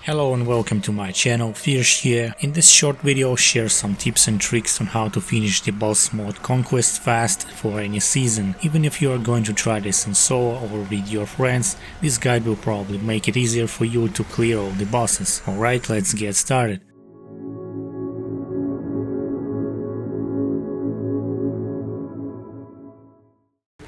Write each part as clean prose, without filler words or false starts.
Hello and welcome to my channel, Firzj here. In this short video I'll share some tips and tricks on how to finish the boss mode Conquest fast for any season. Even if you are going to try this in solo or with your friends, this guide will probably make it easier for you to clear all the bosses. Alright, let's get started.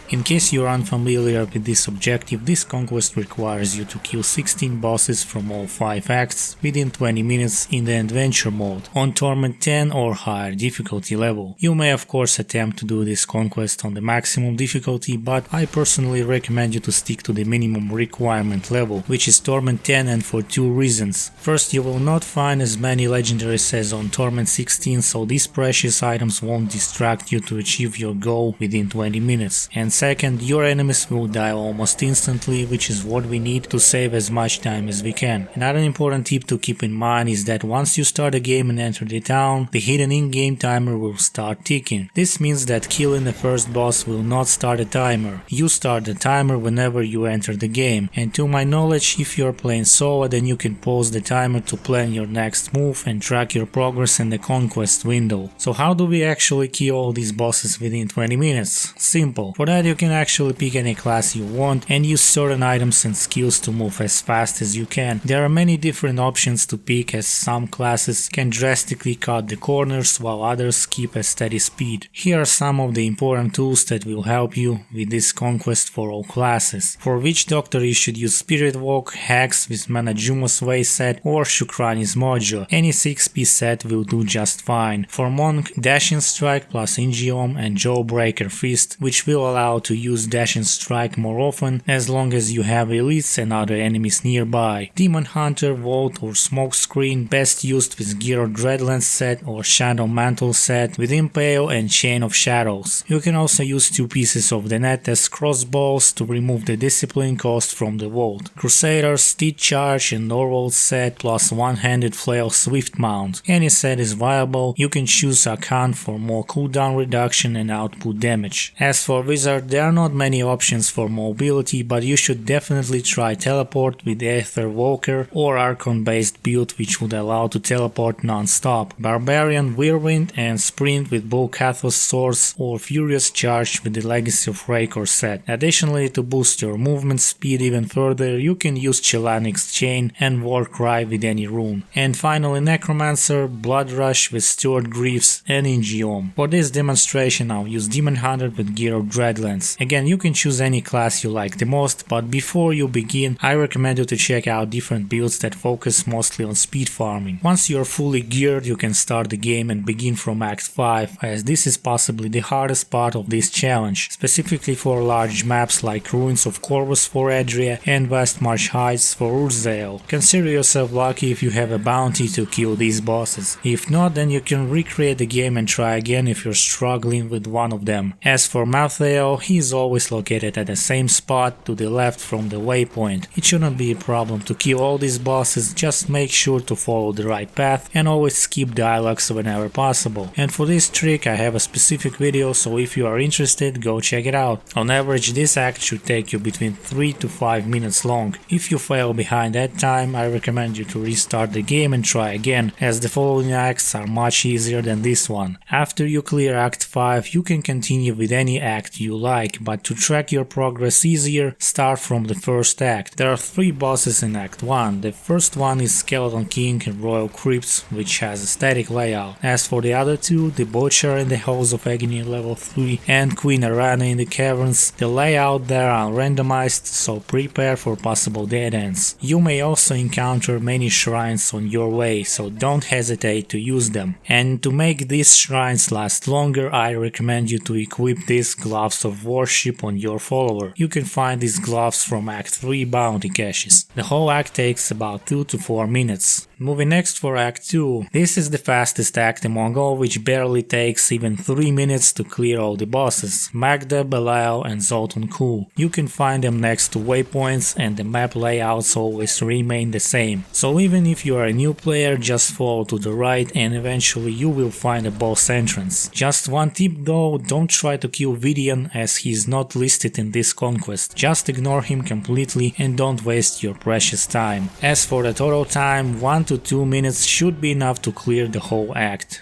In case you are unfamiliar with this objective, this conquest requires you to kill 16 bosses from all 5 acts within 20 minutes in the adventure mode on Torment 10 or higher difficulty level. You may of course attempt to do this conquest on the maximum difficulty, but I personally recommend you to stick to the minimum requirement level, which is Torment 10, and for two reasons. First, you will not find as many legendaries as on Torment 16, so these precious items won't distract you to achieve your goal within 20 minutes. And second, your enemies will die almost instantly, which is what we need to save as much time as we can. Another important tip to keep in mind is that once you start a game and enter the town, the hidden in-game timer will start ticking. This means that killing the first boss will not start a timer. You start the timer whenever you enter the game, and to my knowledge, if you are playing solo, then you can pause the timer to plan your next move and track your progress in the conquest window. So how do we actually kill all these bosses within 20 minutes? Simple. For that, you can actually pick any class you want and use certain items and skills to move as fast as you can. There are many different options to pick, as some classes can drastically cut the corners while others keep a steady speed. Here are some of the important tools that will help you with this conquest for all classes. For Witch Doctor you should use Spirit Walk, Hex with Manajuma's Way set or Shukrani's Mojo. Any 6-piece set will do just fine. For Monk, Dashing Strike plus Ingeom and Jawbreaker Fist, which will allow to use Dash and Strike more often as long as you have elites and other enemies nearby. Demon Hunter, Vault or Smokescreen best used with Gear Dreadlands set or Shadow Mantle set with Impale and Chain of Shadows. You can also use 2 pieces of the net as crossbows to remove the discipline cost from the Vault. Crusader, Steed Charge and Norval set plus One-Handed Flail Swift Mount. Any set is viable. You can choose Akan for more cooldown reduction and output damage. As for Wizard, there are not many options for mobility, but you should definitely try Teleport with Aether Walker or Archon based build, which would allow to teleport non-stop. Barbarian, Whirlwind and Sprint with Bolcathos Swords or Furious Charge with the Legacy of Rakor set. Additionally, to boost your movement speed even further, you can use Chelanix Chain and Warcry with any rune. And finally, Necromancer, Blood Rush with Steward Greaves and Ingeom. For this demonstration I'll use Demon Hunter with Gear of Dreadlands. Again, you can choose any class you like the most, but before you begin, I recommend you to check out different builds that focus mostly on speed farming. Once you are fully geared, you can start the game and begin from Act 5, as this is possibly the hardest part of this challenge, specifically for large maps like Ruins of Corvus for Adria and West March Heights for Urzael. Consider yourself lucky if you have a bounty to kill these bosses. If not, then you can recreate the game and try again if you're struggling with one of them. As for Malthael, he is always located at the same spot to the left from the waypoint. It shouldn't be a problem to kill all these bosses, just make sure to follow the right path and always skip dialogues whenever possible. And for this trick I have a specific video, so if you are interested, go check it out. On average, this act should take you between 3 to 5 minutes long. If you fail behind that time, I recommend you to restart the game and try again, as the following acts are much easier than this one. After you clear Act 5, you can continue with any act you like, but to track your progress easier, start from the first act. There are 3 bosses in Act 1. The first one is Skeleton King and Royal Crypts, which has a static layout. As for the other 2, the Butcher in the Halls of Agony level 3 and Queen Arana in the Caverns, the layout there are randomized, so prepare for possible dead ends. You may also encounter many shrines on your way, so don't hesitate to use them. And to make these shrines last longer, I recommend you to equip these Gloves of Worship on your follower. You can find these gloves from Act 3 bounty caches. The whole act takes about 2 to 4 minutes. Moving next for Act 2. This is the fastest act among all, which barely takes even 3 minutes to clear all the bosses, Magda, Belial and Zoltan Ku. You can find them next to waypoints and the map layouts always remain the same. So even if you are a new player, just follow to the right and eventually you will find a boss entrance. Just one tip though, don't try to kill Vidian as he is not listed in this conquest. Just ignore him completely and don't waste your precious time. As for the total time, 1 to 2 minutes should be enough to clear the whole act.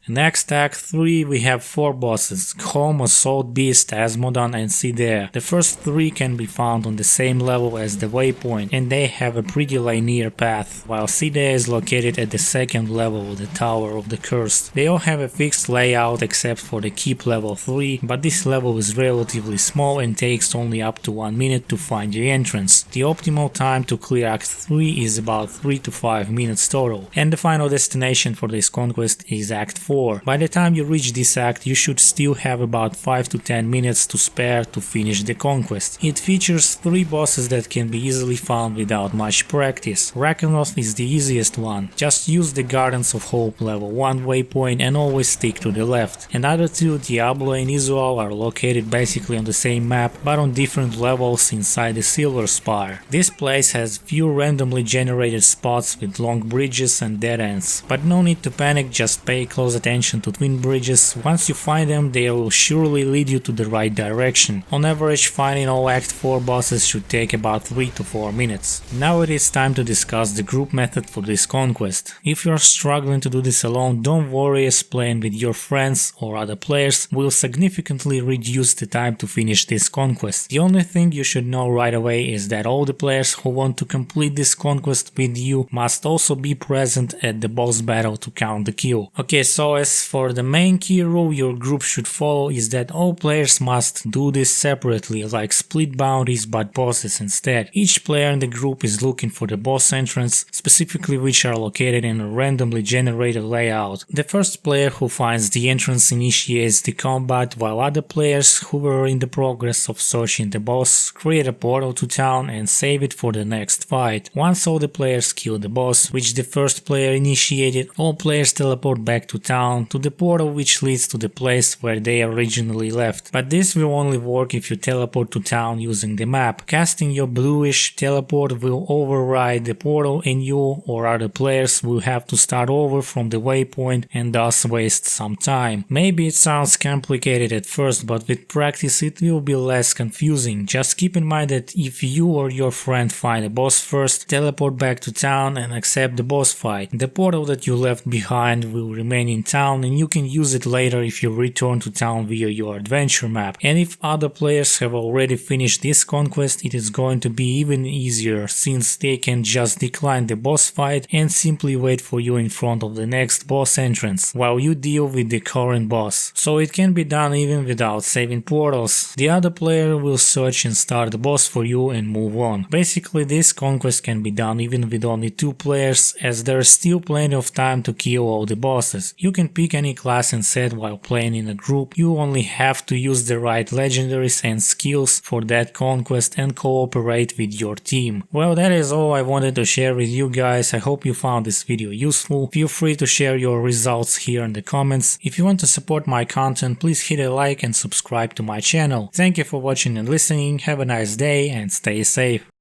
Next Act 3 we have 4 bosses, Khom, Assault Beast, Asmodon and Sidea. The first 3 can be found on the same level as the waypoint and they have a pretty linear path, while Sidea is located at the second level of the Tower of the Cursed. They all have a fixed layout except for the Keep level 3, but this level is relatively small and takes only up to 1 minute to find the entrance. The optimal time to clear Act 3 is about 3 to 5 minutes total, and the final destination for this conquest is Act 4. By the time you reach this act, you should still have about 5 to 10 minutes to spare to finish the conquest. It features 3 bosses that can be easily found without much practice. Rakanoth is the easiest one, just use the Gardens of Hope level 1 waypoint and always stick to the left. Another 2, Diablo and Izual, are located basically on the same map but on different levels inside the Silver Spire. This place has few randomly generated spots with long bridges and dead ends, but no need to panic, just pay close attention to twin bridges. Once you find them, they will surely lead you to the right direction. On average, finding all Act 4 bosses should take about 3 to 4 minutes. Now it is time to discuss the group method for this conquest. If you are struggling to do this alone, don't worry, as playing with your friends or other players will significantly reduce the time to finish this conquest. The only thing you should know right away is that all the players who want to complete this conquest with you must also be present at the boss battle to count the kill. Okay, so as for the main key rule your group should follow is that all players must do this separately, like split bounties but bosses instead. Each player in the group is looking for the boss entrance, specifically which are located in a randomly generated layout. The first player who finds the entrance initiates the combat, while other players who were in the progress of searching the boss create a portal to town and save it for the next fight. Once all the players kill the boss, which the first player initiated, all players teleport back to town to the portal which leads to the place where they originally left. But this will only work if you teleport to town using the map. Casting your bluish teleport will override the portal and you or other players will have to start over from the waypoint and thus waste some time. Maybe it sounds complicated at first, but with practice it will be less confusing. Just keep in mind that if you or your friend find a boss first, teleport back to town and accept the boss fight. The portal that you left behind will remain in town and you can use it later if you return to town via your adventure map. And if other players have already finished this conquest, it is going to be even easier since they can just decline the boss fight and simply wait for you in front of the next boss entrance while you deal with the current boss. So it can be done even without saving portals. The other player will search and start the boss for you and move on. Basically this conquest can be done even with only 2 players, as there is still plenty of time to kill all the bosses. You can pick any class and set while playing in a group, you only have to use the right legendaries and skills for that conquest and cooperate with your team. Well, that is all I wanted to share with you guys. I hope you found this video useful. Feel free to share your results here in the comments. If you want to support my content, please hit a like and subscribe to my channel. Thank you for watching and listening, have a nice day and stay safe.